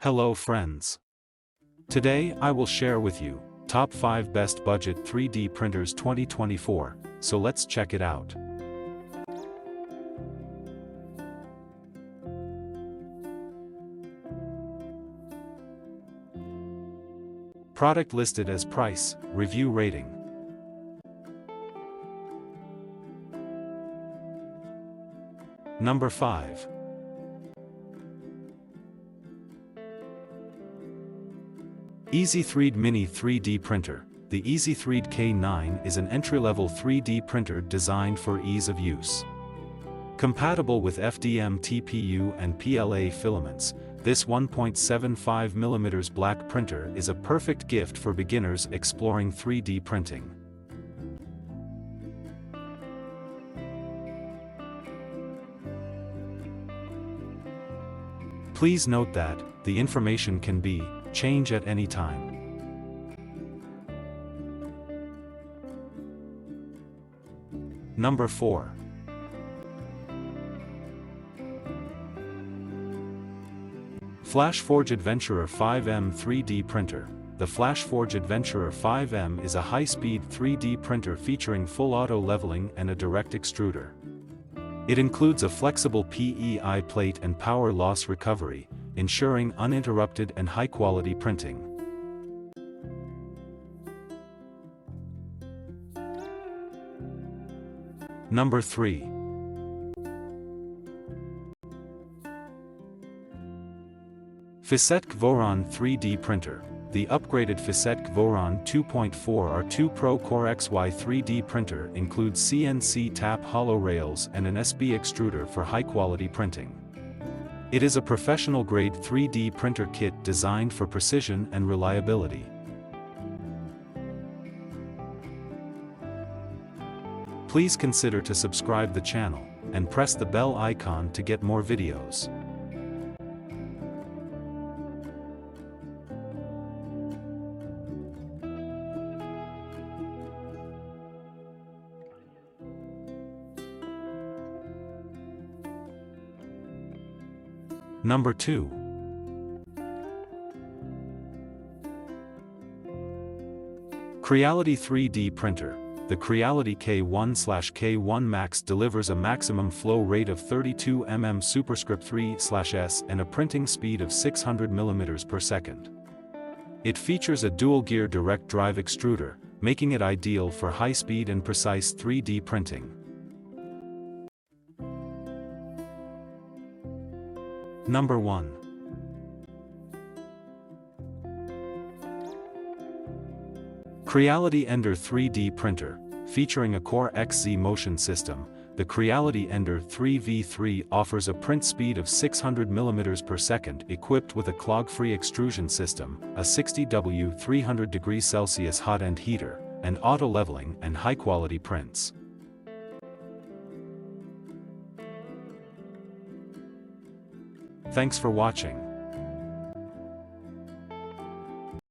Hello friends. Today I will share with you top 5 best budget 3D printers 2024, so let's check it out. Product listed as price, review rating. Number 5. EasyThreed Mini 3D Printer. The EasyThreed K9 is an entry-level 3D printer designed for ease of use. Compatible with FDM TPU and PLA filaments, this 1.75mm black printer is a perfect gift for beginners exploring 3D printing. Please note that the information can be changed at any time. Number 4. Flashforge Adventurer 5M 3D Printer. The Flashforge Adventurer 5M is a high-speed 3D printer featuring full auto leveling and a direct extruder. It includes a flexible PEI plate and power loss recovery, ensuring uninterrupted and high-quality printing. Number 3. FYSETC Voron 3D Printer. The upgraded FYSETC Voron 2.4 R2 Pro Corexy 3D printer includes CNC tap hollow rails and an SB extruder for high-quality printing. It is a professional-grade 3D printer kit designed for precision and reliability. Please consider to subscribe the channel, and press the bell icon to get more videos. Number 2. Creality 3D Printer. The Creality K1/K1 Max delivers a maximum flow rate of 32 mm superscript 3/S and a printing speed of 600 mm per second. It features a dual-gear direct drive extruder, making it ideal for high-speed and precise 3D printing. Number 1. Creality Ender 3D Printer. Featuring a Corexy motion system, the Creality Ender 3v3 offers a print speed of 600 mm per second equipped with a Clog-Free extrusion system, a 60W 300°C Hotend heater, and auto-leveling and high-quality prints. Thanks for watching.